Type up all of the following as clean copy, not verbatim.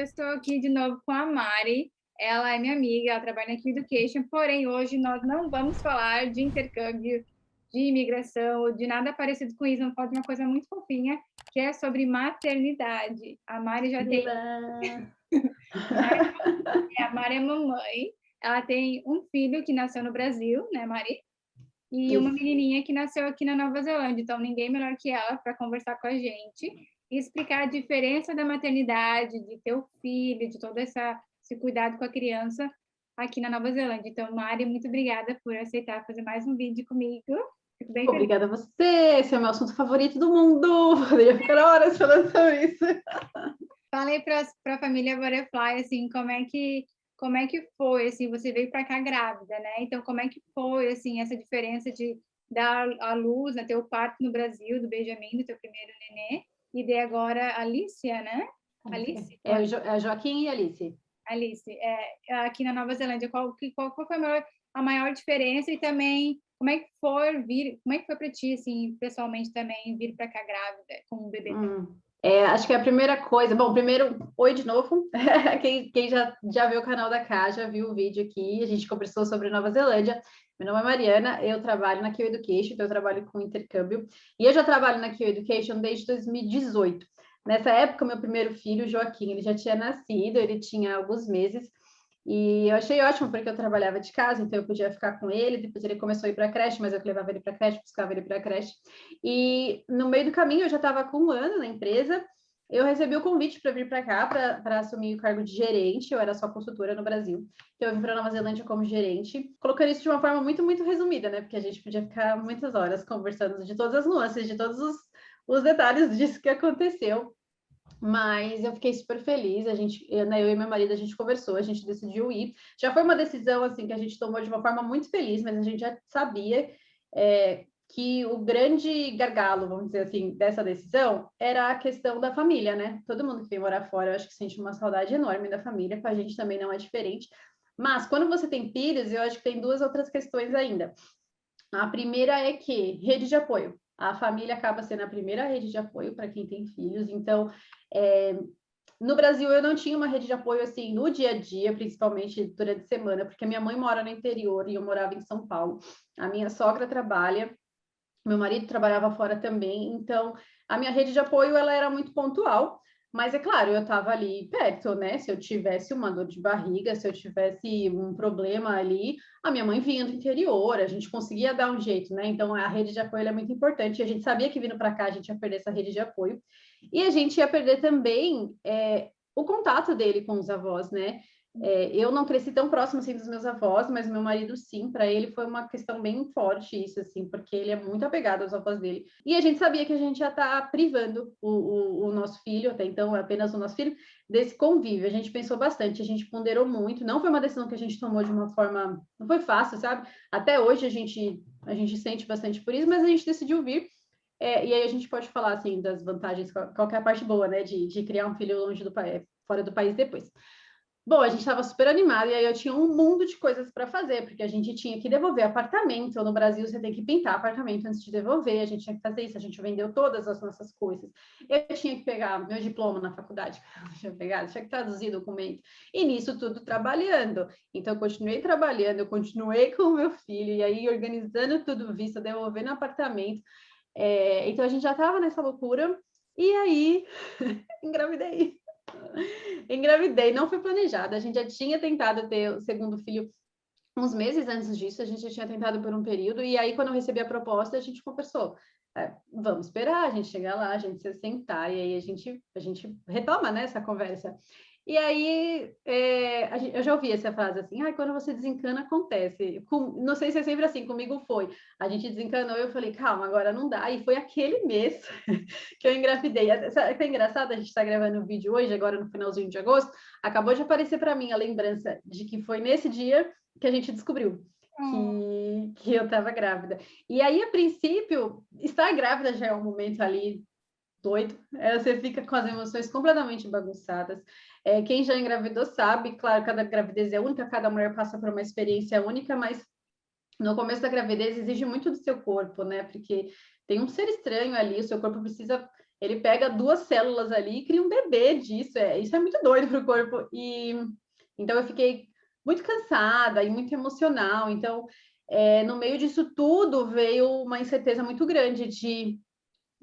eu estou aqui de novo com a Mari. Ela é minha amiga, ela trabalha na Q Education, porém hoje nós não vamos falar de intercâmbio, de imigração, ou de nada parecido com isso, vamos falar de uma coisa muito fofinha, que é sobre maternidade. A Mari já tem... A Mari é mamãe, ela tem um filho que nasceu no Brasil, né, Mari? E uma menininha que nasceu aqui na Nova Zelândia, então ninguém melhor que ela para conversar com a gente e explicar a diferença da maternidade, de ter o filho, de todo esse cuidado com a criança aqui na Nova Zelândia. Então, Mari, muito obrigada por aceitar fazer mais um vídeo comigo. Fico bem feliz. Obrigada a você, esse é o meu assunto favorito do mundo. Poderia ficar horas falando sobre isso. Fala aí para a família Butterfly, assim, como é que foi, assim, você veio para cá grávida, né? Então, como é que foi, assim, essa diferença de dar à luz, né, ter o parto no Brasil, do Benjamin, do teu primeiro nenê, e de agora a Alicia, né? Alice? É a Joaquim e a Alice. Alice, aqui na Nova Zelândia, qual foi a maior diferença e também como é que foi para ti, assim, pessoalmente também, vir para cá grávida com um bebê? Acho que a primeira coisa... Bom, primeiro, oi de novo. Quem já viu o canal da Cá, já viu o vídeo aqui. A gente conversou sobre Nova Zelândia. Meu nome é Mariana, eu trabalho na Q Education, então eu trabalho com intercâmbio. E eu já trabalho na Q Education desde 2018. Nessa época, meu primeiro filho, Joaquim, ele já tinha nascido, ele tinha alguns meses. E eu achei ótimo, porque eu trabalhava de casa, então eu podia ficar com ele. Depois ele começou a ir para a creche, mas eu levava ele para a creche, buscava ele para a creche. E no meio do caminho, eu já estava com um ano na empresa, eu recebi o convite para vir para cá, para assumir o cargo de gerente. Eu era só consultora no Brasil, então eu vim para Nova Zelândia como gerente, colocando isso de uma forma muito, muito resumida, né? Porque a gente podia ficar muitas horas conversando de todas as nuances, de todos os detalhes disso que aconteceu. Mas eu fiquei super feliz, eu e meu marido, a gente conversou, a gente decidiu ir. Já foi uma decisão, assim, que a gente tomou de uma forma muito feliz, mas a gente já sabia que o grande gargalo, vamos dizer assim, dessa decisão era a questão da família, né? Todo mundo que vem morar fora, eu acho que sente uma saudade enorme da família, com a gente também não é diferente. Mas quando você tem filhos, eu acho que tem duas outras questões ainda. A primeira é que rede de apoio. A família acaba sendo a primeira rede de apoio para quem tem filhos. Então, no Brasil, eu não tinha uma rede de apoio assim no dia a dia, principalmente durante a semana, porque minha mãe mora no interior e eu morava em São Paulo. A minha sogra trabalha, meu marido trabalhava fora também. Então, a minha rede de apoio ela era muito pontual. Mas é claro, eu estava ali perto, né? Se eu tivesse uma dor de barriga, se eu tivesse um problema ali, a minha mãe vinha do interior, a gente conseguia dar um jeito, né? Então a rede de apoio é muito importante. A gente sabia que vindo para cá a gente ia perder essa rede de apoio e a gente ia perder também o contato dele com os avós, né? Eu não cresci tão próximo assim dos meus avós, mas meu marido sim, para ele foi uma questão bem forte isso, assim, porque ele é muito apegado aos avós dele. E a gente sabia que a gente já está privando o nosso filho, até então apenas o nosso filho, desse convívio. A gente pensou bastante, a gente ponderou muito, não foi uma decisão que a gente tomou de uma forma, não foi fácil, sabe? Até hoje a gente sente bastante por isso, mas a gente decidiu vir. E aí a gente pode falar assim das vantagens, qual que é a parte boa, né, de criar um filho longe do país, fora do país depois. Bom, a gente estava super animado e aí eu tinha um mundo de coisas para fazer, porque a gente tinha que devolver apartamento. No Brasil, você tem que pintar apartamento antes de devolver, a gente tinha que fazer isso, a gente vendeu todas as nossas coisas. Eu tinha que pegar meu diploma na faculdade, tinha que traduzir documento. E nisso tudo trabalhando. Então, eu continuei trabalhando, eu continuei com o meu filho, e aí organizando tudo, visto, devolvendo apartamento. Então, a gente já estava nessa loucura, e aí engravidei. Engravidei, não foi planejada. A gente já tinha tentado ter o segundo filho uns meses antes disso, a gente já tinha tentado por um período, e aí quando eu recebi a proposta, a gente conversou. Vamos esperar a gente chegar lá, a gente se sentar, e aí a gente retoma, né, essa conversa. E aí, eu já ouvi essa frase assim, quando você desencana, acontece. Não sei se é sempre assim, comigo foi. A gente desencanou e eu falei, calma, agora não dá. E foi aquele mês que eu engravidei. Sabe que é engraçado? A gente está gravando um vídeo hoje, agora no finalzinho de agosto. Acabou de aparecer para mim a lembrança de que foi nesse dia que a gente descobriu que eu estava grávida. E aí, a princípio, estar grávida já é um momento ali doido, você fica com as emoções completamente bagunçadas. Quem já engravidou sabe, claro, cada gravidez é única, cada mulher passa por uma experiência única, mas no começo da gravidez exige muito do seu corpo, né? Porque tem um ser estranho ali, o seu corpo precisa ele pega 2 células ali e cria um bebê disso. Isso é muito doido para o corpo. E então eu fiquei muito cansada e muito emocional. Então, no meio disso tudo, veio uma incerteza muito grande de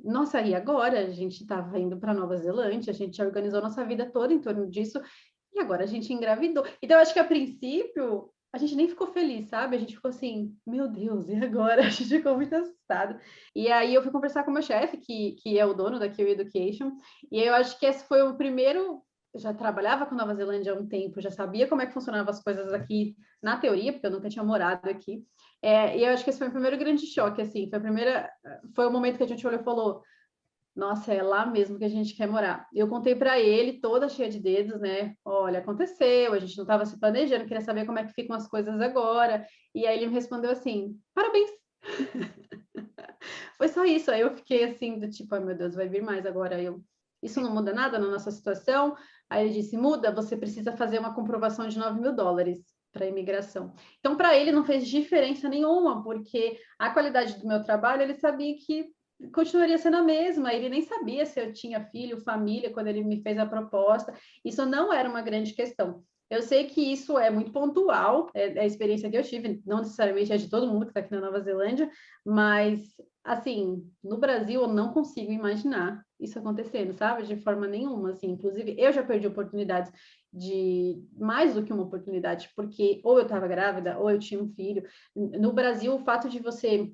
nossa, e agora? A gente estava indo para Nova Zelândia, a gente já organizou nossa vida toda em torno disso, e agora a gente engravidou. Então, eu acho que a princípio, a gente nem ficou feliz, sabe? A gente ficou assim, meu Deus, e agora? A gente ficou muito assustado. E aí eu fui conversar com o meu chefe, que é o dono da Kiwi Education, e eu acho que esse foi o primeiro. Eu já trabalhava com Nova Zelândia há um tempo, já sabia como é que funcionavam as coisas aqui na teoria, porque eu nunca tinha morado aqui. E eu acho que esse foi o primeiro grande choque, assim, foi o momento que a gente olhou e falou, nossa, é lá mesmo que a gente quer morar. Eu contei para ele, toda cheia de dedos, né? Olha, aconteceu, a gente não estava se planejando, queria saber como é que ficam as coisas agora. E aí ele me respondeu assim, parabéns. Foi só isso. Aí eu fiquei assim, do tipo, ai meu Deus, vai vir mais agora. Isso não muda nada na nossa situação? Aí ele disse, muda, você precisa fazer uma comprovação de $9.000 para imigração. Então, para ele não fez diferença nenhuma, porque a qualidade do meu trabalho, ele sabia que continuaria sendo a mesma. Ele nem sabia se eu tinha filho, família, quando ele me fez a proposta. Isso não era uma grande questão. Eu sei que isso é muito pontual, é a experiência que eu tive, não necessariamente é de todo mundo que está aqui na Nova Zelândia, mas, assim, no Brasil eu não consigo imaginar isso acontecendo, sabe? De forma nenhuma, assim. Inclusive, eu já perdi oportunidades de mais do que uma oportunidade, porque ou eu estava grávida, ou eu tinha um filho. No Brasil, o fato de você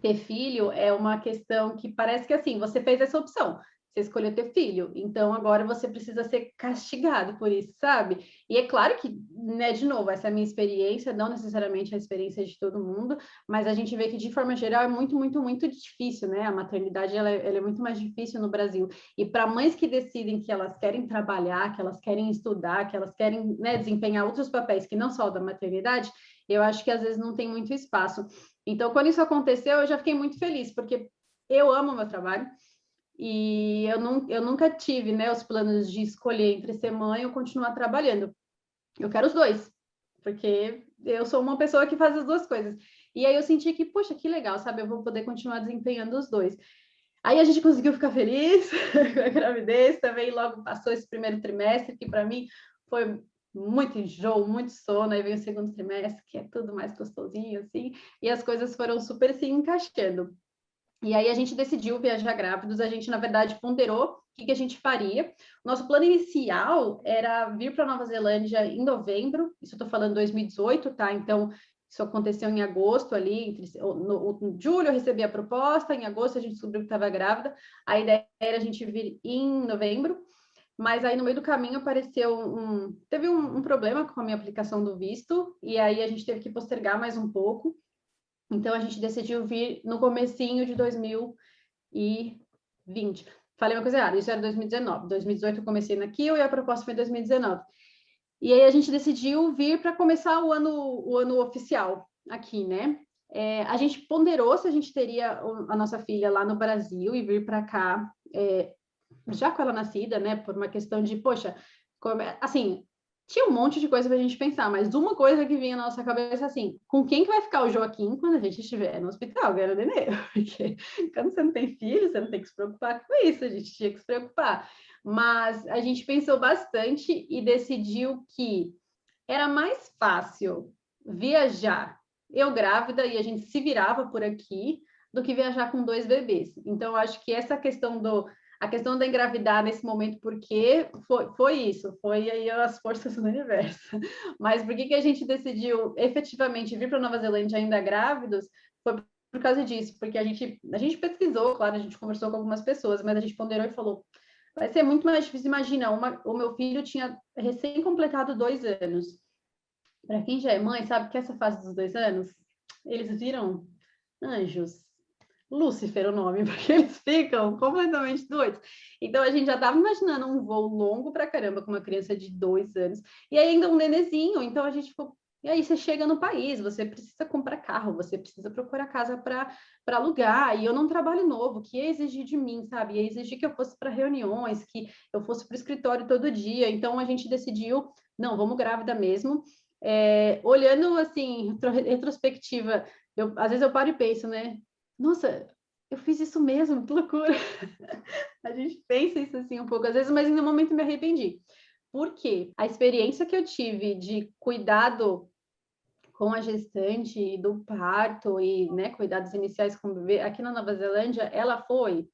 ter filho é uma questão que parece que, assim, você fez essa opção. Você escolheu ter filho, então agora você precisa ser castigado por isso, sabe? E é claro que, né, de novo, essa é a minha experiência, não necessariamente a experiência de todo mundo, mas a gente vê que, de forma geral, é muito, muito, muito difícil, né? A maternidade, ela é muito mais difícil no Brasil. E para mães que decidem que elas querem trabalhar, que elas querem estudar, que elas querem, né, desempenhar outros papéis que não só o da maternidade, eu acho que às vezes não tem muito espaço. Então, quando isso aconteceu, eu já fiquei muito feliz, porque eu amo o meu trabalho, e eu nunca tive, né, os planos de escolher entre ser mãe ou continuar trabalhando. Eu quero os dois, porque eu sou uma pessoa que faz as duas coisas. E aí eu senti que, poxa, que legal, sabe? Eu vou poder continuar desempenhando os dois. Aí a gente conseguiu ficar feliz com a gravidez, também logo passou esse primeiro trimestre, que para mim foi muito enjoo, muito sono, aí veio o segundo trimestre, que é tudo mais gostosinho, assim, e as coisas foram super se encaixando. E aí a gente decidiu viajar grávidos, a gente, na verdade, ponderou o que a gente faria. O nosso plano inicial era vir para Nova Zelândia em novembro, isso eu estou falando 2018, tá? Então, isso aconteceu em agosto ali, no julho eu recebi a proposta, em agosto a gente descobriu que estava grávida, a ideia era a gente vir em novembro, mas aí no meio do caminho teve um problema com a minha aplicação do visto, e aí a gente teve que postergar mais um pouco, então, a gente decidiu vir no comecinho de 2020. Falei uma coisa errada, isso era 2019. 2018 eu comecei na Kiel e a proposta foi 2019. E aí a gente decidiu vir para começar o ano oficial aqui, né? A gente ponderou se a gente teria a nossa filha lá no Brasil e vir para cá, já com ela nascida, né? Por uma questão de, poxa, assim, tinha um monte de coisa para a gente pensar, mas uma coisa que vinha na nossa cabeça assim, com quem que vai ficar o Joaquim quando a gente estiver no hospital, que era o nenê? Porque quando você não tem filho, você não tem que se preocupar com isso, a gente tinha que se preocupar. Mas a gente pensou bastante e decidiu que era mais fácil viajar, eu grávida, e a gente se virava por aqui, do que viajar com 2 bebês. Então, eu acho que essa questão a questão da engravidar nesse momento, porque foi isso, foi aí as forças do universo. Mas por que a gente decidiu efetivamente vir para Nova Zelândia ainda grávidos? Foi por causa disso, porque a gente pesquisou, claro, a gente conversou com algumas pessoas, mas a gente ponderou e falou, vai ser muito mais difícil. Imagina, o meu filho tinha recém completado 2 anos. Para quem já é mãe, sabe que essa fase dos 2 anos, eles viram anjos. Lúcifer o nome, porque eles ficam completamente doidos. Então, a gente já estava imaginando um voo longo pra caramba com uma criança de 2 anos. E aí ainda um nenezinho, então a gente ficou... E aí você chega no país, você precisa comprar carro, você precisa procurar casa para alugar, e eu não trabalho novo, que ia exigir de mim, sabe? Ia exigir que eu fosse para reuniões, que eu fosse para o escritório todo dia. Então, a gente decidiu, não, vamos grávida mesmo. Olhando, assim, retrospectiva, às vezes eu paro e penso, né? Nossa, eu fiz isso mesmo, que loucura. A gente pensa isso assim um pouco às vezes, mas no momento me arrependi. Por quê? A experiência que eu tive de cuidado com a gestante do parto e, né, cuidados iniciais com o bebê aqui na Nova Zelândia, ela foi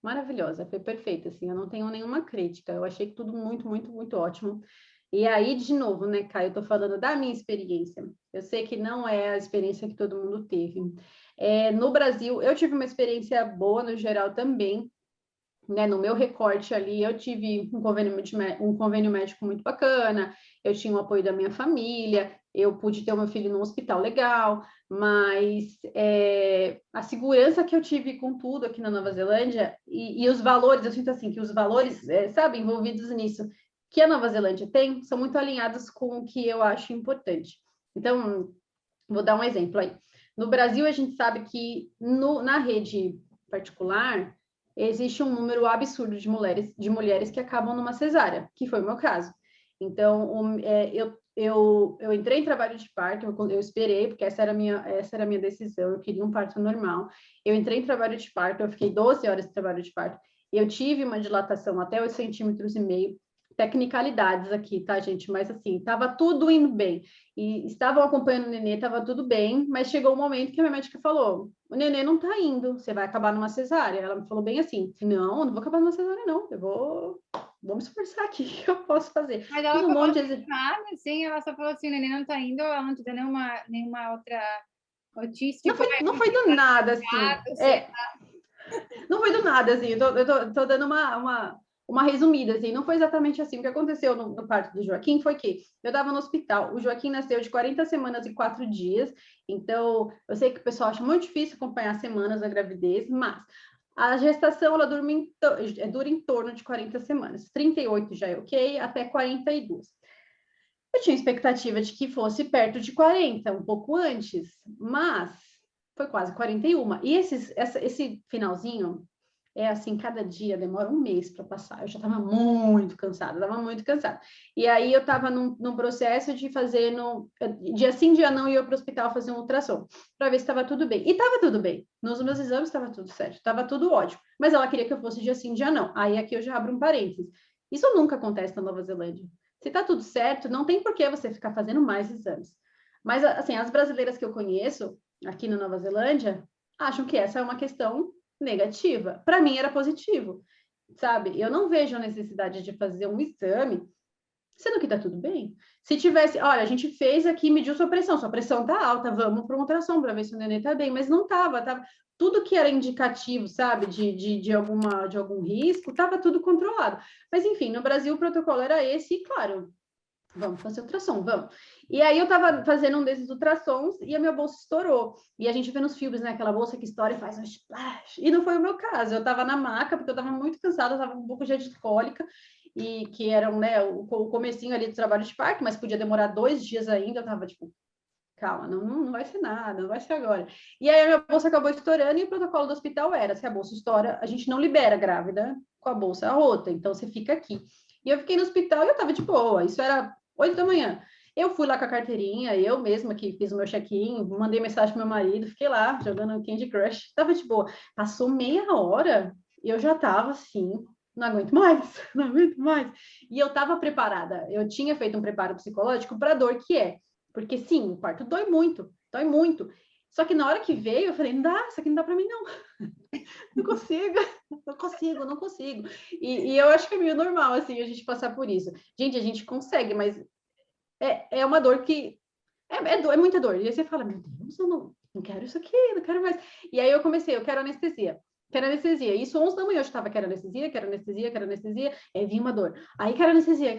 maravilhosa, foi perfeita, assim, eu não tenho nenhuma crítica, eu achei tudo muito, muito, muito ótimo. E aí, de novo, né, Caio, eu tô falando da minha experiência. Eu sei que não é a experiência que todo mundo teve. No Brasil, eu tive uma experiência boa no geral também, né, no meu recorte ali, eu tive um convênio médico muito bacana, eu tinha o apoio da minha família, eu pude ter o meu filho num hospital legal, mas a segurança que eu tive com tudo aqui na Nova Zelândia e os valores, eu sinto assim, que os valores, sabe, envolvidos nisso, que a Nova Zelândia tem, são muito alinhados com o que eu acho importante. Então, vou dar um exemplo aí. No Brasil, a gente sabe que na rede particular, existe um número absurdo de mulheres que acabam numa cesárea, que foi o meu caso. Então, eu entrei em trabalho de parto, eu esperei, porque essa era a minha decisão, eu queria um parto normal. Eu entrei em trabalho de parto, eu fiquei 12 horas de trabalho de parto, e eu tive uma dilatação até 8,5 centímetros, tecnicalidades aqui, tá, gente? Mas assim, estava tudo indo bem. E estavam acompanhando o nenê, estava tudo bem, mas chegou um momento que a minha médica falou: o nenê não tá indo, você vai acabar numa cesárea. Ela me falou bem assim: não vou acabar numa cesárea, não. Vou me esforçar aqui, o que eu posso fazer? Mas ela Fiz um falou monte assim, nada, assim, ela só falou assim, o neném não tá indo, ela não te deu nenhuma outra notícia, tipo, não foi do nada, assim. sei. Não foi do nada, assim. Eu tô dando uma resumida, assim. Não foi exatamente assim. O que aconteceu no parto do Joaquim foi que eu estava no hospital. O Joaquim nasceu de 40 semanas e 4 dias. Então, eu sei que o pessoal acha muito difícil acompanhar semanas da gravidez, mas a gestação, ela dura em torno de 40 semanas. 38 já é ok, até 42. Eu tinha expectativa de que fosse perto de 40, um pouco antes, mas foi quase 41. E esse finalzinho é assim, cada dia demora um mês para passar. Eu já estava muito cansada, estava muito cansada. E aí eu estava num processo de fazer, dia sim, dia não, ia para o hospital fazer um ultrassom, para ver se estava tudo bem. E estava tudo bem. Nos meus exames estava tudo certo, estava tudo ótimo. Mas ela queria que eu fosse dia sim, dia não. Aí aqui eu já abro um parênteses. Isso nunca acontece na Nova Zelândia. Se está tudo certo, não tem por que você ficar fazendo mais exames. Mas, assim, as brasileiras que eu conheço aqui na Nova Zelândia acham que essa é uma questão negativa. Para mim era positivo, sabe? Eu não vejo a necessidade de fazer um exame, sendo que está tudo bem. Se tivesse, olha, a gente fez aqui, mediu sua pressão está alta, vamos para um ultrassom para ver se o neném está bem, mas não estava, tava tudo que era indicativo, sabe, de algum risco, estava tudo controlado. Mas, enfim, no Brasil o protocolo era esse, e claro, vamos fazer ultrassom, vamos. E aí eu tava fazendo um desses ultrassons e a minha bolsa estourou. E a gente vê nos filmes, né, aquela bolsa que estoura e faz um splash. E não foi o meu caso. Eu tava na maca, porque eu tava muito cansada, eu tava um pouco de cólica, e que era, né, o comecinho ali do trabalho de parto, mas podia demorar 2 dias ainda. Eu tava tipo, calma, não vai ser nada, não vai ser agora. E aí a minha bolsa acabou estourando e o protocolo do hospital era, se a bolsa estoura, a gente não libera a grávida com a bolsa rota, então você fica aqui. E eu fiquei no hospital e eu tava de boa, isso era 8 da manhã. Eu fui lá com a carteirinha, eu mesma que fiz o meu check-in, mandei mensagem pro meu marido, fiquei lá jogando Candy Crush, tava de boa. Passou meia hora e eu já tava assim, não aguento mais, não aguento mais. E eu tava preparada, eu tinha feito um preparo psicológico para a dor que é. Porque sim, o parto dói muito, dói muito. Só que na hora que veio, eu falei, não dá, isso aqui não dá para mim, não. Não consigo, não consigo. E eu acho que é meio normal, assim, a gente passar por isso. Gente, a gente consegue, mas é uma dor que... É muita dor. E aí você fala, meu Deus, eu não quero isso aqui, não quero mais. E aí eu comecei, eu quero anestesia. Quero anestesia. Isso 11 da manhã eu estava, quero anestesia. Aí vinha uma dor. Aí quero anestesia.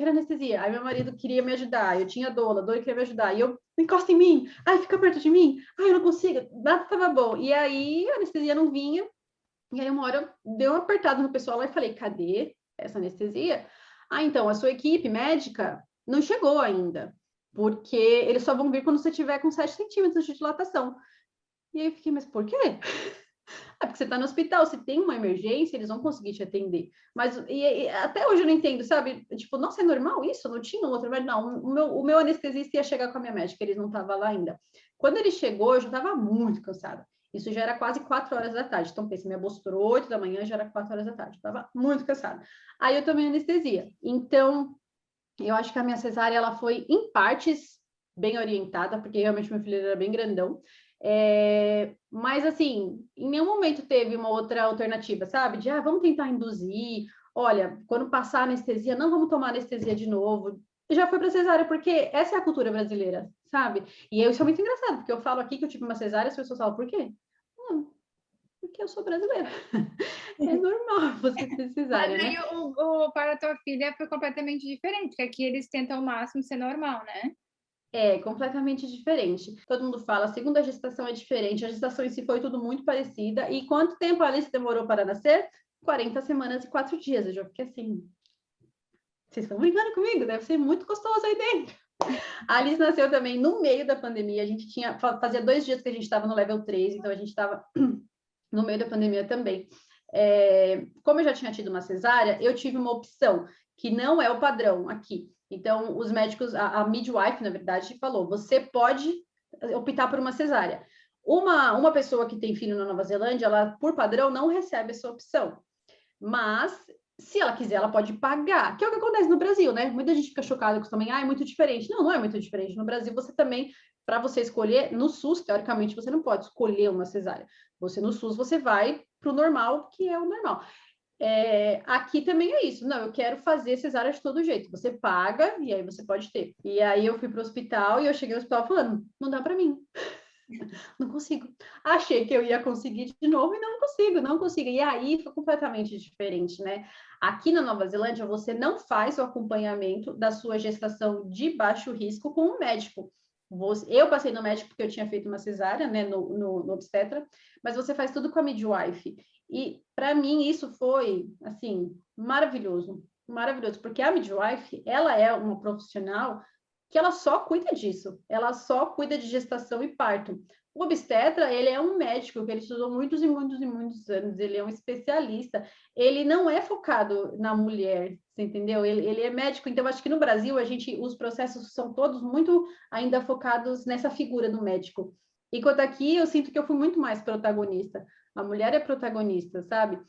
Aí meu marido queria me ajudar. Eu tinha dor, a dor queria me ajudar. E eu, encosta em mim. Ai, fica perto de mim. Ai, eu não consigo. Nada estava bom. E aí a anestesia não vinha. E aí uma hora eu dei uma apertada no pessoal lá e falei, cadê essa anestesia? Ah, então, a sua equipe médica não chegou ainda. Porque eles só vão vir quando você tiver com 7 centímetros de dilatação. E aí eu fiquei, mas por quê? É porque você está no hospital, se tem uma emergência, eles vão conseguir te atender. Mas até hoje eu não entendo, sabe? Tipo, nossa, é normal isso? Não tinha um outro médico? Não, o meu anestesista ia chegar com a minha médica, ele não estava lá ainda. Quando ele chegou, eu já estava muito cansada. Isso já era quase 4 horas da tarde. Então, pensa, minha bolsa estourou 8 da manhã, já era 4 horas da tarde. Estava muito cansada. Aí eu tomei anestesia. Então, eu acho que a minha cesárea, ela foi, em partes, bem orientada, porque realmente meu filho era bem grandão. Mas, assim, em nenhum momento teve uma outra alternativa, sabe? De, vamos tentar induzir. Olha, quando passar a anestesia, não vamos tomar anestesia de novo. Já foi para cesárea, porque essa é a cultura brasileira, sabe? E isso é muito engraçado, porque eu falo aqui que eu tive uma cesárea, as pessoas falam, por quê? Porque eu sou brasileira. É normal você ter cesárea, Mas aí né? para a tua filha foi completamente diferente, porque aqui eles tentam ao máximo ser normal, né? É completamente diferente. Todo mundo fala, a segunda gestação é diferente, a gestação em si foi tudo muito parecida. E quanto tempo a Alice demorou para nascer? 40 semanas e 4 dias. Eu já fiquei assim, vocês estão brincando comigo? Deve ser muito gostoso aí dentro. A Alice nasceu também no meio da pandemia. A gente fazia 2 dias que a gente estava no level 3, então a gente estava no meio da pandemia também. Como eu já tinha tido uma cesárea, eu tive uma opção que não é o padrão aqui. Então, os médicos, a midwife, na verdade, falou: você pode optar por uma cesárea. Uma pessoa que tem filho na Nova Zelândia, ela, por padrão, não recebe essa opção. Mas, se ela quiser, ela pode pagar, que é o que acontece no Brasil, né? Muita gente fica chocada com isso também, é muito diferente. Não, não é muito diferente. No Brasil, você também, para você escolher, no SUS, teoricamente, você não pode escolher uma cesárea. Você, no SUS, você vai para o normal, que é o normal. Aqui também é isso. Não, eu quero fazer cesárea de todo jeito. Você paga e aí você pode ter. E aí eu fui para o hospital e eu cheguei no hospital falando, não dá para mim. Não consigo. Achei que eu ia conseguir de novo e não consigo, não consigo. E aí foi completamente diferente, né? Aqui na Nova Zelândia, você não faz o acompanhamento da sua gestação de baixo risco com um médico. Eu passei no médico porque eu tinha feito uma cesárea, né, no obstetra, mas você faz tudo com a midwife. E para mim isso foi, assim, maravilhoso, maravilhoso, porque a midwife, ela é uma profissional que ela só cuida disso, ela só cuida de gestação e parto. O obstetra, ele é um médico que ele estudou muitos e muitos e muitos anos, ele é um especialista, ele não é focado na mulher, você entendeu? Ele é médico, então acho que no Brasil os processos são todos muito ainda focados nessa figura do médico. Enquanto aqui eu sinto que eu fui muito mais protagonista. A mulher é protagonista, sabe?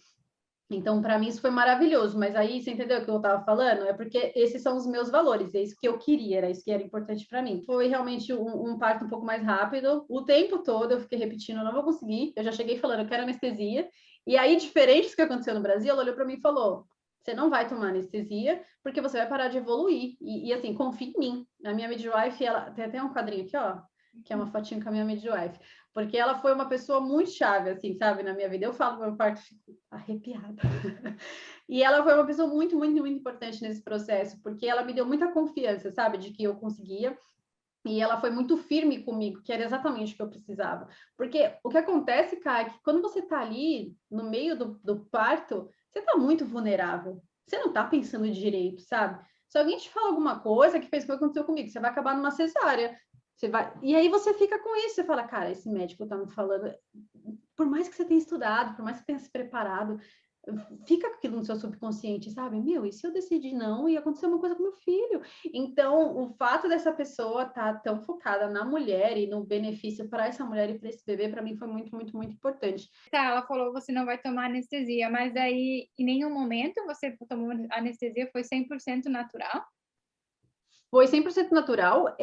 Então, para mim, isso foi maravilhoso. Mas aí, você entendeu o que eu estava falando? É porque esses são os meus valores, é isso que eu queria, era isso que era importante para mim. Foi realmente um parto um pouco mais rápido. O tempo todo eu fiquei repetindo, eu não vou conseguir. Eu já cheguei falando, eu quero anestesia. E aí, diferente do que aconteceu no Brasil, ela olhou para mim e falou: você não vai tomar anestesia, porque você vai parar de evoluir. E assim, confia em mim. A minha midwife, ela tem até um quadrinho aqui, ó, que é uma fotinho com a minha midwife. Porque ela foi uma pessoa muito chave, assim, sabe, na minha vida. Eu falo meu parto, fico arrepiada. E ela foi uma pessoa muito, muito, muito importante nesse processo, porque ela me deu muita confiança, sabe, de que eu conseguia. E ela foi muito firme comigo, que era exatamente o que eu precisava. Porque o que acontece, cara, é que quando você tá ali no meio do parto, você tá muito vulnerável. Você não tá pensando direito, sabe? Se alguém te fala alguma coisa que fez o que aconteceu comigo, você vai acabar numa cesárea. Você vai... E aí você fica com isso, você fala, cara, esse médico tá me falando. Por mais que você tenha estudado, por mais que tenha se preparado, fica aquilo no seu subconsciente, sabe? Meu, e se eu decidir não e acontecer uma coisa com meu filho? Então, o fato dessa pessoa estar tão focada na mulher e no benefício para essa mulher e para esse bebê, para mim foi muito, muito, muito importante. Tá, ela falou você não vai tomar anestesia, mas aí em nenhum momento você tomou anestesia, foi 100% natural? Foi 100% natural.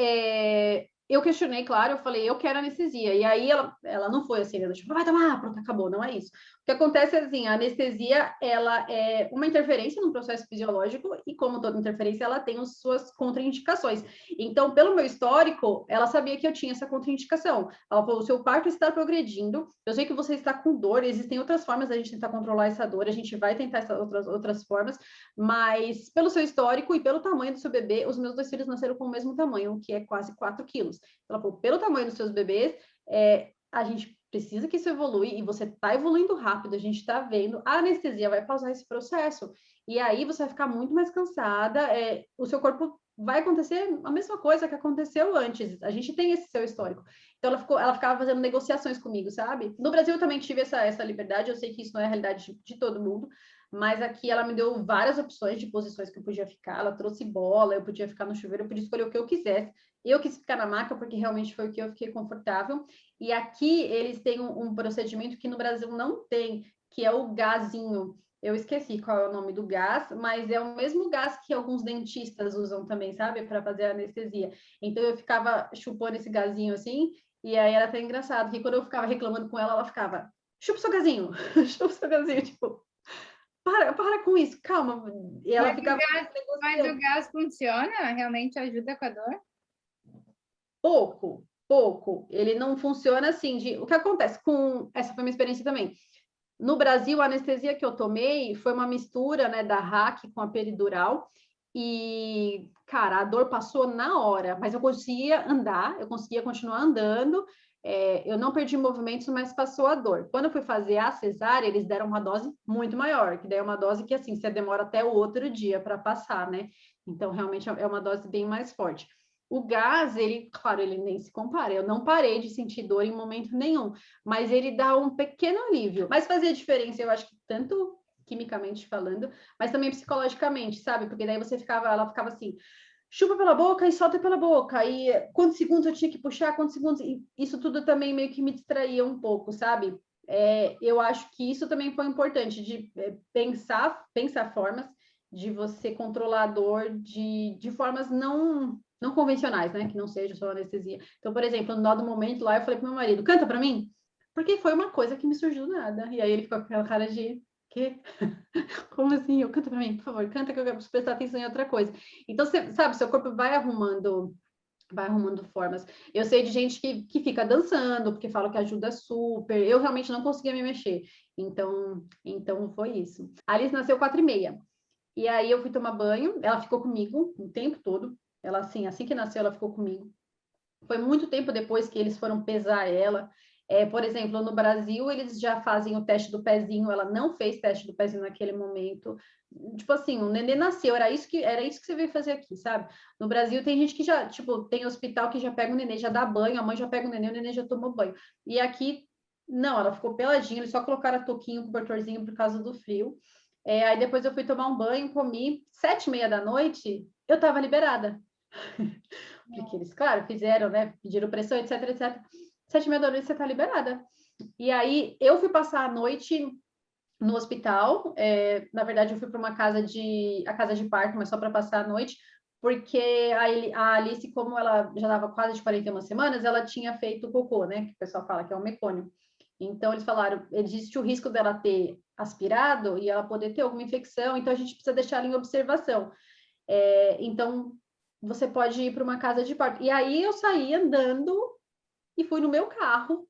Eu questionei, claro, eu falei, eu quero anestesia. E aí ela não foi assim, ela tipo, vai tomar, pronto, acabou, não é isso. O que acontece é assim, a anestesia, ela é uma interferência no processo fisiológico e como toda interferência, ela tem as suas contraindicações. Então, pelo meu histórico, ela sabia que eu tinha essa contraindicação. Ela falou, o seu parto está progredindo, eu sei que você está com dor, existem outras formas da gente tentar controlar essa dor, a gente vai tentar essas outras formas, mas pelo seu histórico e pelo tamanho do seu bebê, os meus 2 filhos nasceram com o mesmo tamanho, que é quase 4 quilos. Ela falou, pelo tamanho dos seus bebês, a gente precisa que isso evolui e você está evoluindo rápido, a gente está vendo, a anestesia vai pausar esse processo. E aí você vai ficar muito mais cansada, o seu corpo vai acontecer a mesma coisa que aconteceu antes. A gente tem esse seu histórico. Então ela ficava fazendo negociações comigo, sabe? No Brasil eu também tive essa liberdade, eu sei que isso não é a realidade de todo mundo, mas aqui ela me deu várias opções de posições que eu podia ficar, ela trouxe bola, eu podia ficar no chuveiro, eu podia escolher o que eu quisesse. Eu quis ficar na maca porque realmente foi o que eu fiquei confortável. E aqui eles têm um procedimento que no Brasil não tem, que é o gazinho. Eu esqueci qual é o nome do gás, mas é o mesmo gás que alguns dentistas usam também, sabe? Para fazer anestesia. Então eu ficava chupando esse gazinho assim, e aí era até engraçado, que quando eu ficava reclamando com ela, ela ficava, chupa o seu gazinho, chupa o seu gazinho, tipo, para com isso, calma. E ela ficava Mas negociando. o gás funciona? Realmente ajuda com a dor? Pouco. Ele não funciona assim. O que acontece com... Essa foi uma experiência também. No Brasil, a anestesia que eu tomei foi uma mistura, né, da RAC com a peridural. E, cara, a dor passou na hora, mas eu conseguia andar, eu conseguia continuar andando. Eu não perdi movimentos, mas passou a dor. Quando eu fui fazer a cesárea, eles deram uma dose muito maior, que daí é uma dose que, assim, você demora até o outro dia para passar, né? Então, realmente é uma dose bem mais forte. O gás, ele, claro, ele nem se compara. Eu não parei de sentir dor em momento nenhum, mas ele dá um pequeno alívio. Mas fazia diferença, eu acho que tanto quimicamente falando, mas também psicologicamente, sabe? Porque daí ela ficava assim, chupa pela boca e solta pela boca. E quantos segundos eu tinha que puxar, quantos segundos. E isso tudo também meio que me distraía um pouco, sabe? Eu acho que isso também foi importante, de pensar formas de você controlar a dor de formas não convencionais, né? Que não seja só anestesia. Então, por exemplo, no dado momento lá, eu falei pro meu marido, canta para mim? Porque foi uma coisa que me surgiu do nada. E aí ele ficou com aquela cara de, quê? Como assim? Eu canta para mim, por favor, canta que eu quero prestar atenção em outra coisa. Então, você sabe, seu corpo vai arrumando formas. Eu sei de gente que fica dançando, porque fala que ajuda super. Eu realmente não conseguia me mexer. Então foi isso. A Alice nasceu 4h30. E aí eu fui tomar banho, ela ficou comigo o tempo todo. Ela, assim que nasceu, ela ficou comigo. Foi muito tempo depois que eles foram pesar ela. Por exemplo, no Brasil, eles já fazem o teste do pezinho, ela não fez teste do pezinho naquele momento. Tipo assim, o nenê nasceu, era isso que você veio fazer aqui, sabe? No Brasil, tem gente que já, tipo, tem hospital que já pega o nenê, já dá banho, a mãe já pega o nenê já tomou banho. E aqui, não, ela ficou peladinha, eles só colocaram a touquinha, o cobertorzinho por causa do frio. Aí depois eu fui tomar um banho, comi, 7h30 da noite, eu tava liberada. Porque eles, claro, fizeram, né? Pediram pressão, etc, etc. 7h30 da noite você tá liberada. E aí eu fui passar a noite no hospital. Na verdade, eu fui para a casa de parto, mas só para passar a noite, porque a Alice, como ela já dava quase de 41 semanas, ela tinha feito cocô, né? Que o pessoal fala que é um mecônio. Então, eles falaram, existe o risco dela ter aspirado e ela poder ter alguma infecção, então a gente precisa deixar ela em observação. Então, você pode ir para uma casa de parto. E aí eu saí andando e fui no meu carro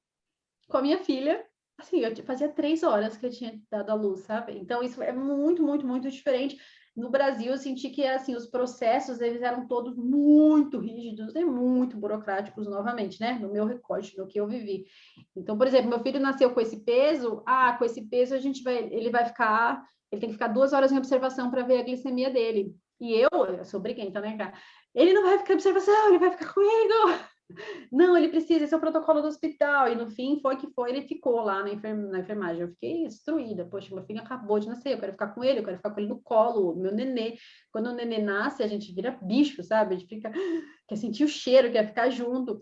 com a minha filha. Assim, eu fazia 3 horas que eu tinha dado à luz, sabe? Então, isso é muito, muito, muito diferente. No Brasil, eu senti que, assim, os processos, eles eram todos muito rígidos e muito burocráticos, novamente, né? No meu recorte, no que eu vivi. Então, por exemplo, meu filho nasceu com esse peso, com esse peso ele tem que ficar 2 horas em observação para ver a glicemia dele. E eu sou briguenta, né, cara? Ele não vai ficar em observação, ele vai ficar comigo. Não, ele precisa, esse é o protocolo do hospital. E no fim, ele ficou lá na enfermagem. Eu fiquei destruída. Poxa, meu filho acabou de nascer, eu quero ficar com ele, eu quero ficar com ele no colo, meu nenê. Quando o nenê nasce, a gente vira bicho, sabe? A gente quer sentir o cheiro, quer ficar junto.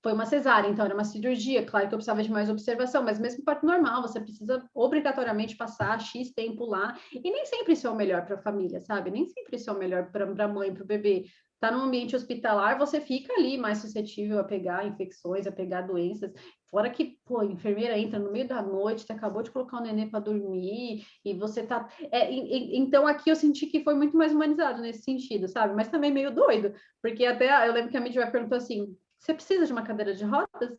Foi uma cesárea, então era uma cirurgia. Claro que eu precisava de mais observação, mas mesmo parto normal, você precisa obrigatoriamente passar X tempo lá. E nem sempre isso é o melhor para a família, sabe? Nem sempre isso é o melhor para a mãe, para o bebê. Tá num ambiente hospitalar, você fica ali mais suscetível a pegar infecções, a pegar doenças. Fora que, pô, a enfermeira entra no meio da noite, você acabou de colocar o neném para dormir, e você tá. Então aqui eu senti que foi muito mais humanizado nesse sentido, sabe? Mas também meio doido, porque até eu lembro que a minha perguntou assim: você precisa de uma cadeira de rodas?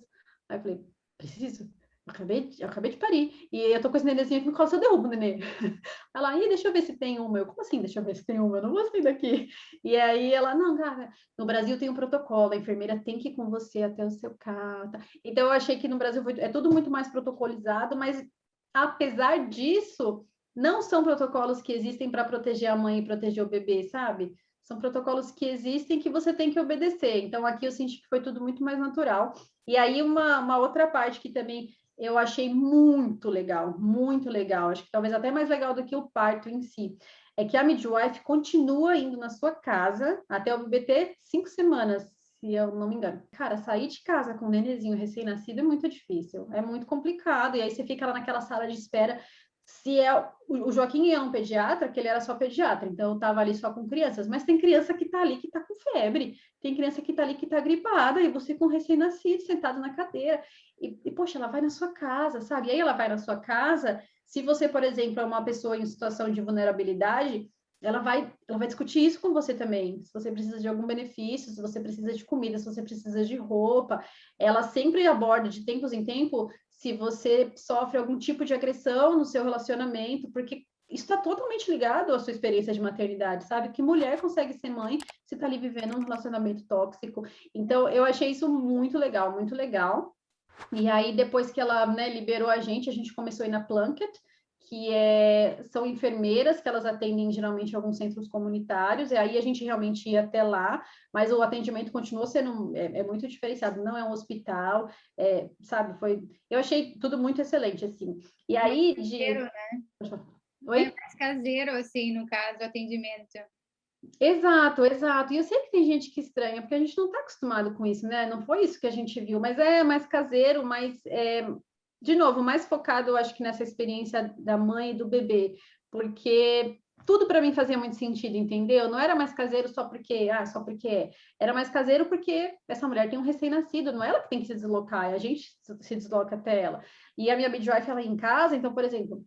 Aí eu falei, preciso. Eu acabei de parir. E eu tô com esse nenenzinho aqui no colo, se eu derrubo o neném. Ela, deixa eu ver se tem uma. Eu, como assim, deixa eu ver se tem uma? Eu não vou sair daqui. E aí ela, não, cara, no Brasil tem um protocolo, a enfermeira tem que ir com você até o seu carro. Tá? Então eu achei que no Brasil é tudo muito mais protocolizado, mas apesar disso, não são protocolos que existem para proteger a mãe e proteger o bebê, sabe? são protocolos que existem que você tem que obedecer. Então, aqui eu senti que foi tudo muito mais natural. E aí, uma outra parte que também eu achei muito legal, acho que talvez até mais legal do que o parto em si, é que a midwife continua indo na sua casa até o bebê ter 5 semanas, se eu não me engano. Cara, sair de casa com um nenenzinho recém-nascido é muito difícil, é muito complicado, e aí você fica lá naquela sala de espera. Se é o Joaquim é um pediatra, que ele era só pediatra, então eu estava ali só com crianças, mas tem criança que está ali que está com febre, tem criança que está ali que está gripada, e você com recém-nascido sentado na cadeira, poxa, ela vai na sua casa, sabe? E aí ela vai na sua casa, se você, por exemplo, é uma pessoa em situação de vulnerabilidade, ela vai discutir isso com você também. Se você precisa de algum benefício, se você precisa de comida, se você precisa de roupa, ela sempre aborda de tempos em tempo se você sofre algum tipo de agressão no seu relacionamento, porque isso está totalmente ligado à sua experiência de maternidade, sabe? Que mulher consegue ser mãe se está ali vivendo um relacionamento tóxico? Então, eu achei isso muito legal, muito legal. E aí, depois que ela, né, liberou a gente começou a ir na Plunket, que são enfermeiras que elas atendem geralmente em alguns centros comunitários, e aí a gente realmente ia até lá, mas o atendimento continuou sendo muito diferenciado, não é um hospital, sabe, eu achei tudo muito excelente, assim. E aí, caseiro, né? Oi? É mais caseiro, assim, no caso, o atendimento. Exato, exato. E eu sei que tem gente que estranha, porque a gente não está acostumado com isso, né? Não foi isso que a gente viu, mas é mais caseiro, de novo, mais focado, eu acho que nessa experiência da mãe e do bebê, porque tudo para mim fazia muito sentido, entendeu? Não era mais caseiro só porque era mais caseiro porque essa mulher tem um recém-nascido, não é ela que tem que se deslocar, é a gente se desloca até ela. E a minha midwife, ela é em casa, então, por exemplo,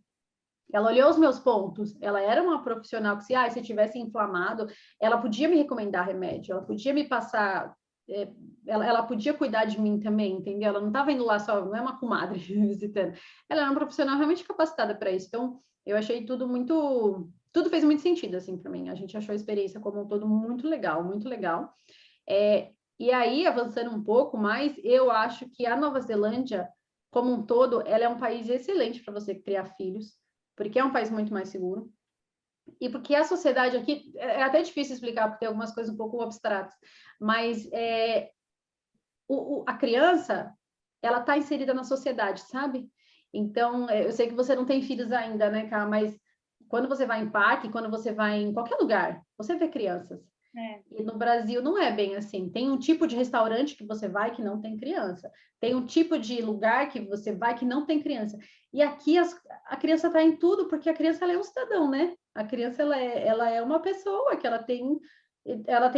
ela olhou os meus pontos, ela era uma profissional que se tivesse inflamado, ela podia me recomendar remédio, ela podia me passar, ela podia cuidar de mim também, entendeu? Ela não estava indo lá só, não é uma comadre visitando, ela era uma profissional realmente capacitada para isso. Então, eu achei tudo fez muito sentido, assim, para mim. A gente achou a experiência como um todo muito legal, muito legal. E aí, avançando um pouco mais, eu acho que a Nova Zelândia, como um todo, ela é um país excelente para você criar filhos, porque é um país muito mais seguro, e porque a sociedade aqui, é até difícil explicar, porque tem algumas coisas um pouco abstratas, mas a criança, ela está inserida na sociedade, sabe? Então, eu sei que você não tem filhos ainda, né, Cá? Mas quando você vai em parque, quando você vai em qualquer lugar, você vê crianças. E no Brasil não é bem assim. Tem um tipo de restaurante que você vai que não tem criança. Tem um tipo de lugar que você vai que não tem criança. E aqui a criança está em tudo, porque a criança ela é um cidadão, né? A criança ela é uma pessoa que ela tem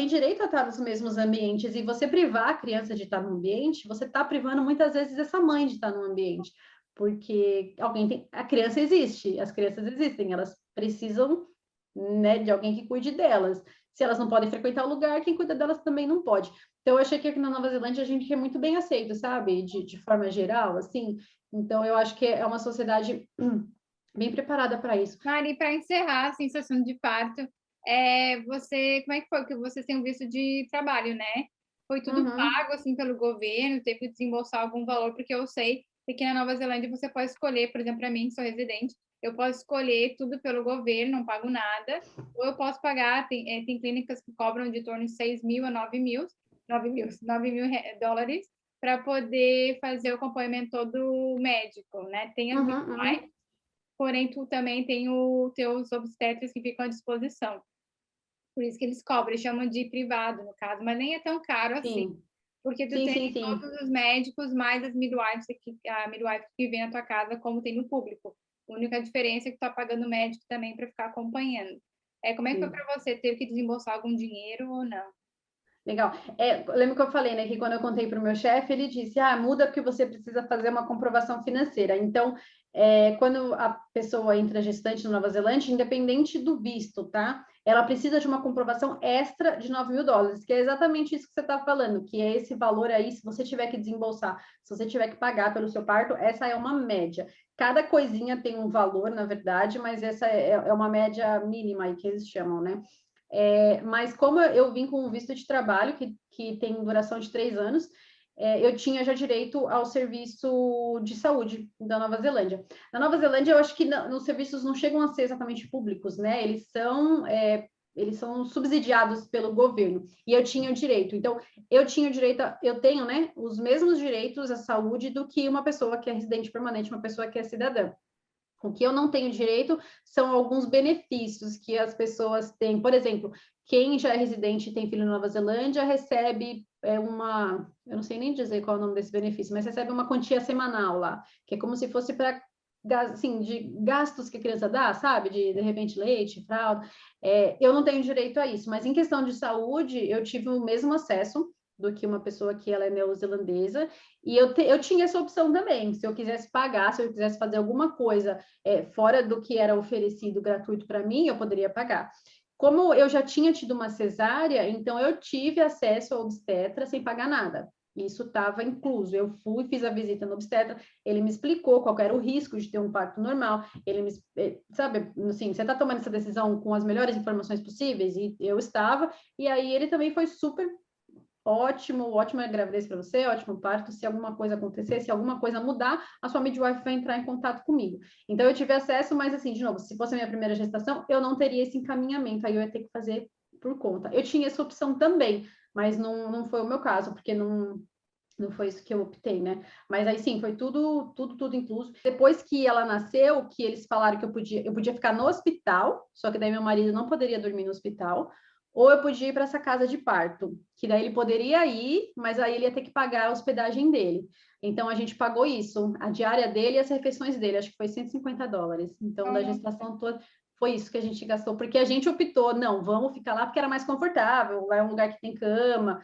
direito a estar nos mesmos ambientes. E você privar a criança de estar no ambiente, você está privando muitas vezes essa mãe de estar no ambiente. Porque a criança existe, as crianças existem, elas precisam, né, de alguém que cuide delas. Se elas não podem frequentar o lugar, quem cuida delas também não pode. Então, eu achei que aqui na Nova Zelândia a gente é muito bem aceito, sabe? De forma geral, assim. Então, eu acho que é uma sociedade bem preparada para isso. Mari, para encerrar a sensação de parto, como é que foi que você tem um visto de trabalho, né? Foi tudo pago assim pelo governo, teve que desembolsar algum valor, porque eu sei que aqui na Nova Zelândia você pode escolher, por exemplo, para mim, que sou residente, eu posso escolher tudo pelo governo, não pago nada, ou eu posso pagar, tem clínicas que cobram de torno de 6 mil a 9 mil dólares para poder fazer o acompanhamento todo médico, né? Tem as porém tu também tem os teus obstetras que ficam à disposição. Por isso que eles cobram, eles chamam de privado, no caso, mas nem é tão caro assim. Porque tu tem todos os médicos, mais as midwives, a midwife que vem na tua casa, como tem no público. A única diferença é que tu tá pagando médico também para ficar acompanhando. Como é que foi para você? Teve que desembolsar algum dinheiro ou não? Legal. Lembra que eu falei, né, que quando eu contei para o meu chefe, ele disse, muda porque você precisa fazer uma comprovação financeira. Então, quando a pessoa entra gestante na Nova Zelândia, independente do visto, tá? Ela precisa de uma comprovação extra de 9 mil dólares, que é exatamente isso que você está falando, que é esse valor aí, se você tiver que desembolsar, se você tiver que pagar pelo seu parto, essa é uma média. Cada coisinha tem um valor, na verdade, mas essa é uma média mínima aí que eles chamam, né? Mas como eu vim com um visto de trabalho, que tem duração de 3 anos, eu tinha já direito ao serviço de saúde da Nova Zelândia. Na Nova Zelândia, eu acho que os serviços não chegam a ser exatamente públicos, né? Eles são eles são subsidiados pelo governo, e eu tinha o direito. Então, eu tinha o direito, eu tenho, né, os mesmos direitos à saúde do que uma pessoa que é residente permanente, uma pessoa que é cidadã. O que eu não tenho direito são alguns benefícios que as pessoas têm. Por exemplo, quem já é residente e tem filho na Nova Zelândia recebe eu não sei nem dizer qual é o nome desse benefício, mas recebe uma quantia semanal lá, que é como se fosse para assim, de gastos que a criança dá, sabe? De repente, leite, fralda. Eu não tenho direito a isso, mas em questão de saúde, eu tive o mesmo acesso do que uma pessoa que ela é neozelandesa, e eu tinha essa opção também, se eu quisesse pagar, se eu quisesse fazer alguma coisa fora do que era oferecido gratuito para mim, eu poderia pagar. Como eu já tinha tido uma cesárea, então eu tive acesso ao obstetra sem pagar nada. Isso estava incluso. Eu fui, fiz a visita no obstetra, ele me explicou qual era o risco de ter um parto normal. Ele me, sabe, assim, você está tomando essa decisão com as melhores informações possíveis? E eu estava, e aí ele também foi super ótimo, ótima gravidez para você, ótimo parto. Se alguma coisa acontecer, se alguma coisa mudar, a sua midwife vai entrar em contato comigo. Então, eu tive acesso, mas assim, de novo, se fosse a minha primeira gestação, eu não teria esse encaminhamento, aí eu ia ter que fazer por conta. Eu tinha essa opção também, mas não foi o meu caso, porque não foi isso que eu optei, né? Mas aí sim, foi tudo incluso. Depois que ela nasceu, que eles falaram que eu podia ficar no hospital, só que daí meu marido não poderia dormir no hospital, ou eu podia ir para essa casa de parto, que daí ele poderia ir, mas aí ele ia ter que pagar a hospedagem dele. Então a gente pagou isso, a diária dele e as refeições dele, acho que foi $150. Então, da gestação toda, foi isso que a gente gastou, porque a gente optou, não, vamos ficar lá porque era mais confortável, lá é um lugar que tem cama,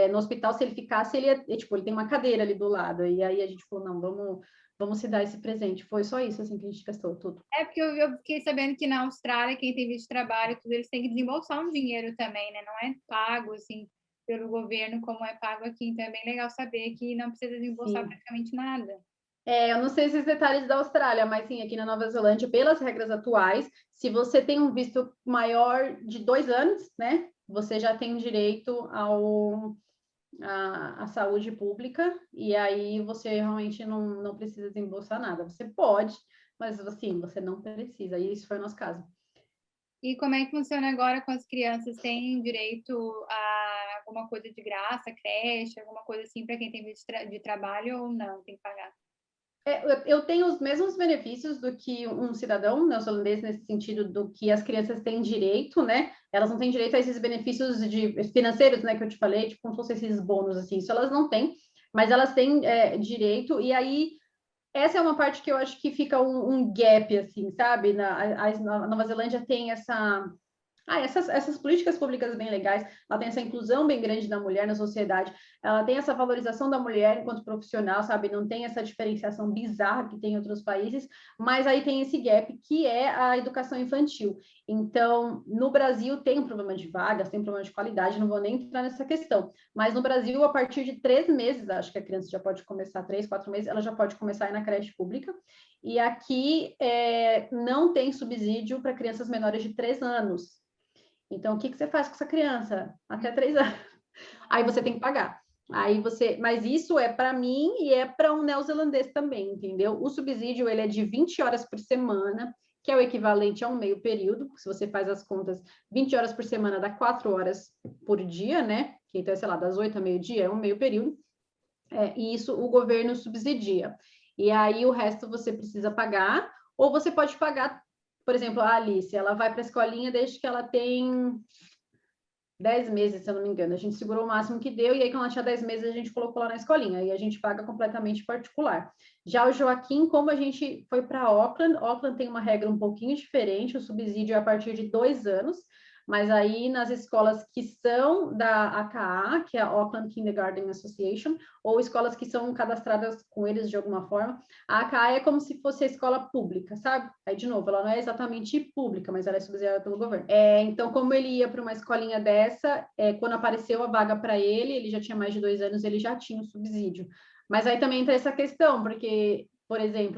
no hospital, se ele ficasse, ele tem uma cadeira ali do lado, e aí a gente falou, não, vamos se dar esse presente. Foi só isso, assim, que a gente gastou tudo. Porque eu fiquei sabendo que na Austrália, quem tem visto de trabalho, tudo, eles têm que desembolsar um dinheiro também, né? Não é pago, assim, pelo governo como é pago aqui. Então, é bem legal saber que não precisa desembolsar Sim. praticamente nada. Eu não sei esses detalhes da Austrália, mas sim, aqui na Nova Zelândia, pelas regras atuais, se você tem um visto maior de 2 anos, né, você já tem direito à saúde pública, e aí você realmente não precisa desembolsar nada. Você pode, mas assim, você não precisa, e isso foi o nosso caso. E como é que funciona agora com as crianças? Tem direito a alguma coisa de graça, creche, alguma coisa assim para quem tem visto de trabalho ou não? Tem que pagar? Eu tenho os mesmos benefícios do que um cidadão neozelandês, nesse sentido do que as crianças têm direito, né? Elas não têm direito a esses benefícios financeiros, né, que eu te falei, tipo, como se fossem esses bônus, assim, isso elas não têm, mas elas têm direito, e aí essa é uma parte que eu acho que fica um gap, assim, sabe? A Nova Zelândia tem essas políticas públicas bem legais, ela tem essa inclusão bem grande da mulher na sociedade, ela tem essa valorização da mulher enquanto profissional, sabe? Não tem essa diferenciação bizarra que tem em outros países, mas aí tem esse gap que é a educação infantil. Então, no Brasil tem um problema de vagas, tem um problema de qualidade, não vou nem entrar nessa questão, mas no Brasil, a partir de 3 meses, acho que a criança já pode começar, 3, 4 meses, ela já pode começar a ir na creche pública, e aqui não tem subsídio para crianças menores de 3 anos. Então, o que você faz com essa criança? Até 3 anos. Aí você tem que pagar. Mas isso é para mim e é para um neozelandês também, entendeu? O subsídio, ele é de 20 horas por semana, que é o equivalente a um meio período. Se você faz as contas, 20 horas por semana dá 4 horas por dia, né? Que então, sei lá, das 8 a meio-dia é um meio período. E isso o governo subsidia. E aí o resto você precisa pagar, ou você pode pagar, por exemplo, a Alice, ela vai para a escolinha desde que ela tem 10 meses, se eu não me engano. A gente segurou o máximo que deu, e aí, quando ela tinha 10 meses, a gente colocou lá na escolinha, e a gente paga completamente particular. Já o Joaquim, como a gente foi para Auckland tem uma regra um pouquinho diferente, o subsídio é a partir de 2 anos, mas aí nas escolas que são da AKA, que é a Auckland Kindergarten Association, ou escolas que são cadastradas com eles de alguma forma, a AKA é como se fosse a escola pública, sabe? Aí, de novo, ela não é exatamente pública, mas ela é subsidiada pelo governo. Então, como ele ia para uma escolinha dessa, quando apareceu a vaga para ele já tinha mais de 2 anos, ele já tinha o subsídio. Mas aí também entra essa questão, porque, por exemplo,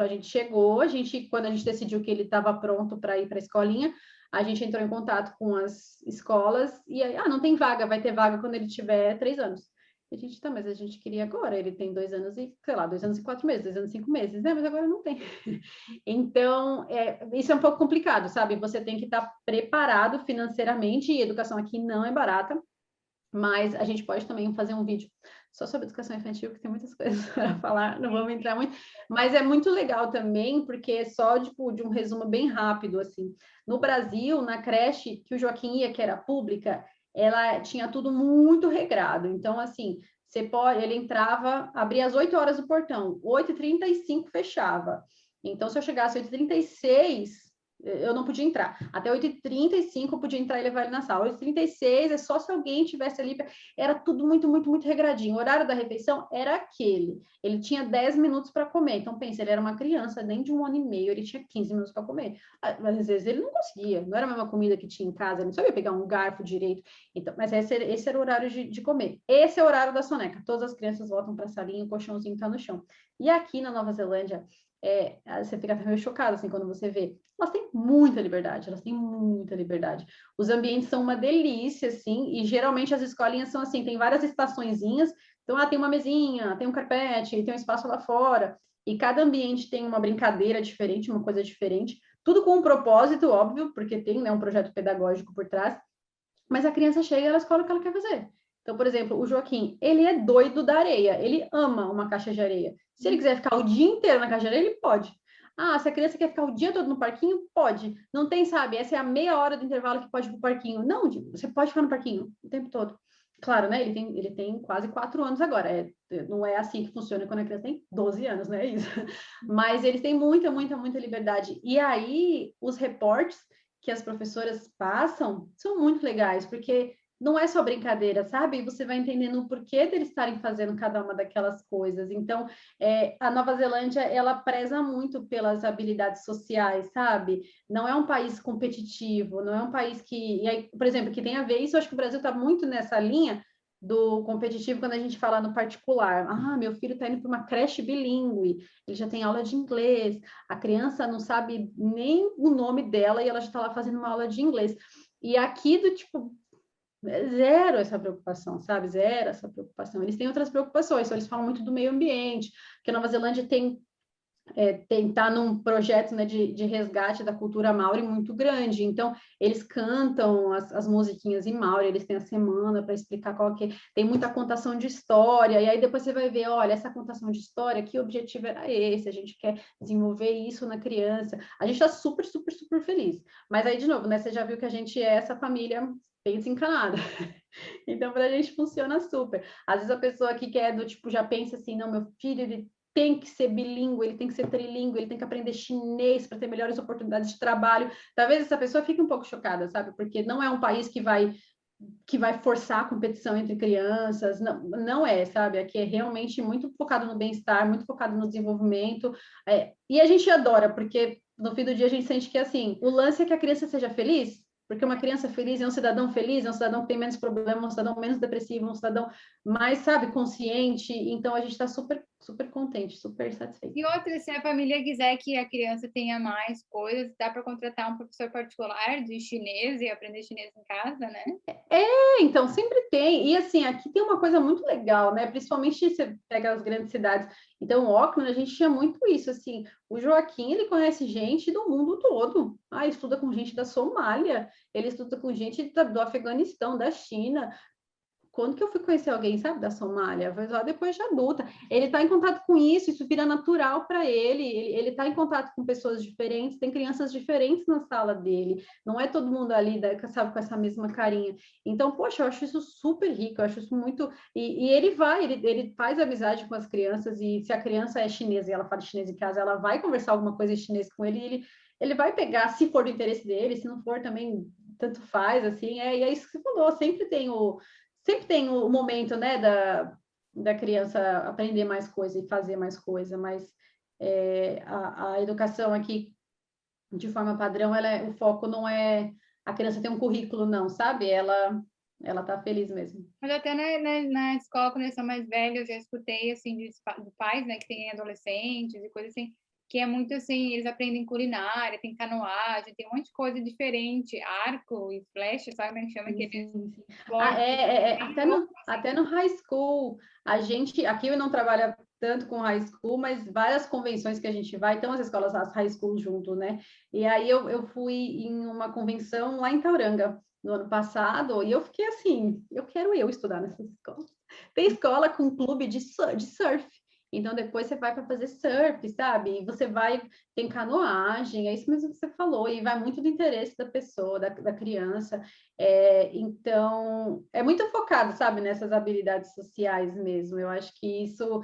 quando a gente decidiu que ele estava pronto para ir para a escolinha, a gente entrou em contato com as escolas e aí, não tem vaga, vai ter vaga quando ele tiver 3 anos. A gente, tá, mas a gente queria agora, ele tem 2 anos e, sei lá, 2 anos e 4 meses, 2 anos e 5 meses, né? Mas agora não tem. Então, isso é um pouco complicado, sabe? Você tem que estar preparado financeiramente, e educação aqui não é barata, mas a gente pode também fazer um vídeo só sobre educação infantil, que tem muitas coisas para falar, não vamos entrar muito, mas é muito legal também, porque é só, tipo, de um resumo bem rápido, assim. No Brasil, na creche que o Joaquim ia, que era pública, ela tinha tudo muito regrado. Então, assim, ele entrava, abria às 8 horas o portão, 8h35 fechava. Então, se eu chegasse às 8h36, eu não podia entrar. Até 8h35 eu podia entrar e levar ele na sala. 8h36 é só se alguém tivesse ali. Era tudo muito, muito, muito regradinho. O horário da refeição era aquele. Ele tinha 10 minutos para comer. Então, pensa, ele era uma criança, nem de 1 ano e meio, ele tinha 15 minutos para comer. Mas às vezes ele não conseguia. Não era a mesma comida que tinha em casa, ele não sabia pegar um garfo direito. Então, mas esse era o horário de comer. Esse é o horário da soneca. Todas as crianças voltam para a salinha, o colchãozinho está no chão. E aqui na Nova Zelândia, você fica até meio chocado, assim, quando você vê. Elas têm muita liberdade, elas têm muita liberdade. Os ambientes são uma delícia, assim, e geralmente as escolinhas são assim, tem várias estaçõezinhas, então, tem uma mesinha, tem um carpete, tem um espaço lá fora, e cada ambiente tem uma brincadeira diferente, uma coisa diferente, tudo com um propósito, óbvio, porque tem, né, um projeto pedagógico por trás, mas a criança chega e ela escolhe o que ela quer fazer. Então, por exemplo, o Joaquim, ele é doido da areia, ele ama uma caixa de areia. Se ele quiser ficar o dia inteiro na caixa de areia, ele pode. Ah, se a criança quer ficar o dia todo no parquinho, pode. Não tem, sabe, essa é a meia hora do intervalo que pode ir pro parquinho. Não, você pode ficar no parquinho o tempo todo. Claro, né? Ele tem quase 4 anos agora. Não é assim que funciona quando a criança tem 12 anos, né? Isso. Mas eles têm muita, muita, muita liberdade. E aí, os reportes que as professoras passam são muito legais, porque não é só brincadeira, sabe? Você vai entendendo o porquê deles estarem fazendo cada uma daquelas coisas. Então, a Nova Zelândia, ela preza muito pelas habilidades sociais, sabe? Não é um país competitivo, não é um país que... E aí, por exemplo, que tem a ver isso, eu acho que o Brasil está muito nessa linha do competitivo quando a gente fala no particular. Ah, meu filho está indo para uma creche bilíngue, ele já tem aula de inglês, a criança não sabe nem o nome dela e ela já está lá fazendo uma aula de inglês. E aqui do tipo, zero essa preocupação, sabe? Zero essa preocupação. Eles têm outras preocupações, então eles falam muito do meio ambiente, que a Nova Zelândia tentar num projeto, né, de resgate da cultura maori muito grande. Então, eles cantam as musiquinhas em maori, eles têm a semana para explicar qual que é. Tem muita contação de história, e aí depois você vai ver, olha, essa contação de história, que objetivo era esse? A gente quer desenvolver isso na criança. A gente está super, super, super feliz. Mas aí, de novo, né, você já viu que a gente é essa família bem desencanada. Então, para a gente funciona super. Às vezes a pessoa que quer do tipo, já pensa assim, não, meu filho, ele tem que ser bilíngue, ele tem que ser trilíngue, ele tem que aprender chinês para ter melhores oportunidades de trabalho. Talvez essa pessoa fique um pouco chocada, sabe? Porque não é um país que vai forçar a competição entre crianças, não, não é, sabe? Aqui é realmente muito focado no bem-estar, muito focado no desenvolvimento, e a gente adora, porque no fim do dia a gente sente que, assim, o lance é que a criança seja feliz, porque uma criança feliz é um cidadão feliz, é um cidadão que tem menos problemas, um cidadão menos depressivo, um cidadão mais, sabe, consciente. Então a gente está super, super contente, super satisfeito. E outra, se a família quiser que a criança tenha mais coisas, dá para contratar um professor particular de chinês e aprender chinês em casa, né? Então, sempre tem. E assim, aqui tem uma coisa muito legal, né? Principalmente se você pega as grandes cidades. Então, Auckland, a gente tinha muito isso, assim. O Joaquim, ele conhece gente do mundo todo. Ah, estuda com gente da Somália, ele estuda com gente do Afeganistão, da China. Quando que eu fui conhecer alguém, sabe, da Somália? Foi só depois de adulta. Ele está em contato com isso vira natural para ele. Ele está em contato com pessoas diferentes, tem crianças diferentes na sala dele. Não é todo mundo ali, sabe, com essa mesma carinha. Então, poxa, eu acho isso super rico, eu acho isso muito. E ele faz amizade com as crianças, e se a criança é chinesa e ela fala chinês em casa, ela vai conversar alguma coisa em chinês com ele, e ele vai pegar, se for do interesse dele, se não for também, tanto faz, assim, e é isso que você falou, sempre tem o momento, né, da criança aprender mais coisa e fazer mais coisa, mas a educação aqui, de forma padrão, o foco não é a criança ter um currículo, não, sabe? Ela tá feliz mesmo. Mas até na escola, quando eles são mais velhos, eu já escutei, assim, de pais, né, que têm adolescentes e coisas assim, que é muito assim, eles aprendem culinária, tem canoagem, tem um monte de coisa diferente, arco e flecha, sabe como é que chama Sim, aquele sim, sim. esporte? Bem Até louco, até no high school, a gente, aqui eu não trabalho tanto com high school, mas várias convenções que a gente vai, então as escolas, as high school junto, né? E aí eu fui em uma convenção lá em Tauranga, no ano passado, e eu fiquei assim, eu quero estudar nessas escolas. Tem escola com clube de surf, então depois você vai para fazer surf, sabe? E você vai, tem canoagem, é isso mesmo que você falou, e vai muito do interesse da pessoa, da criança. Então, é muito focado, sabe, nessas habilidades sociais mesmo. Eu acho que isso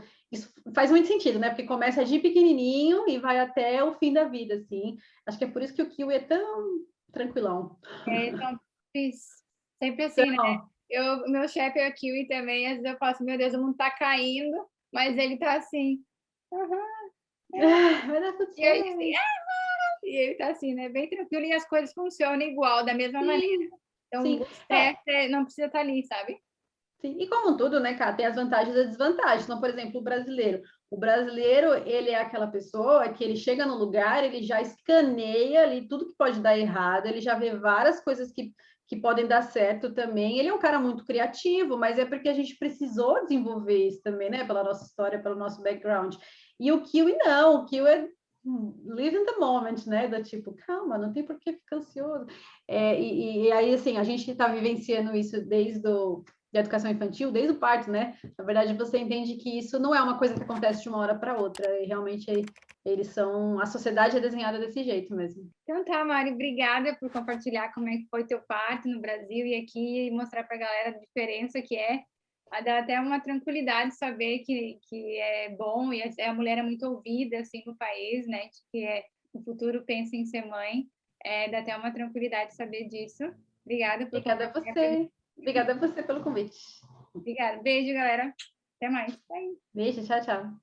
faz muito sentido, né? Porque começa de pequenininho e vai até o fim da vida, assim. Acho que é por isso que o Kiwi é tão tranquilão. então, sempre assim, né? Então, Meu chefe é kiwi também, às vezes eu faço, meu Deus, o mundo tá caindo, mas ele tá assim, aham, vai dar tudo e eu assim, certo. e ele tá assim, né? Bem tranquilo, e as coisas funcionam igual, da mesma maneira. Sim, Então, sim. o certo não precisa estar ali, sabe? Sim, e como tudo, né, cara, tem as vantagens e as desvantagens. Então, por exemplo, o brasileiro. O brasileiro, ele é aquela pessoa que ele chega no lugar, ele já escaneia ali tudo que pode dar errado, ele já vê várias coisas que podem dar certo também. Ele é um cara muito criativo, mas é porque a gente precisou desenvolver isso também, né, pela nossa história, pelo nosso background. E o Kiwi não, o Kiwi é live in the moment, né, do tipo, calma, não tem por que ficar ansioso. E aí, assim, a gente está vivenciando isso desde da educação infantil, desde o parto, né? Na verdade, você entende que isso não é uma coisa que acontece de uma hora para outra, e realmente eles são. A sociedade é desenhada desse jeito mesmo. Então tá, Mari, obrigada por compartilhar como é que foi teu parto no Brasil e aqui mostrar para a galera a diferença que é. Dá até uma tranquilidade saber que é bom e a mulher é muito ouvida assim no país, né? Que no futuro pensa em ser mãe. Dá até uma tranquilidade saber disso. Obrigada por Obrigada a compartilhar pra gente. você. Obrigada a você pelo convite. Obrigada. Beijo, galera. Até mais. Bye. Beijo, tchau, tchau.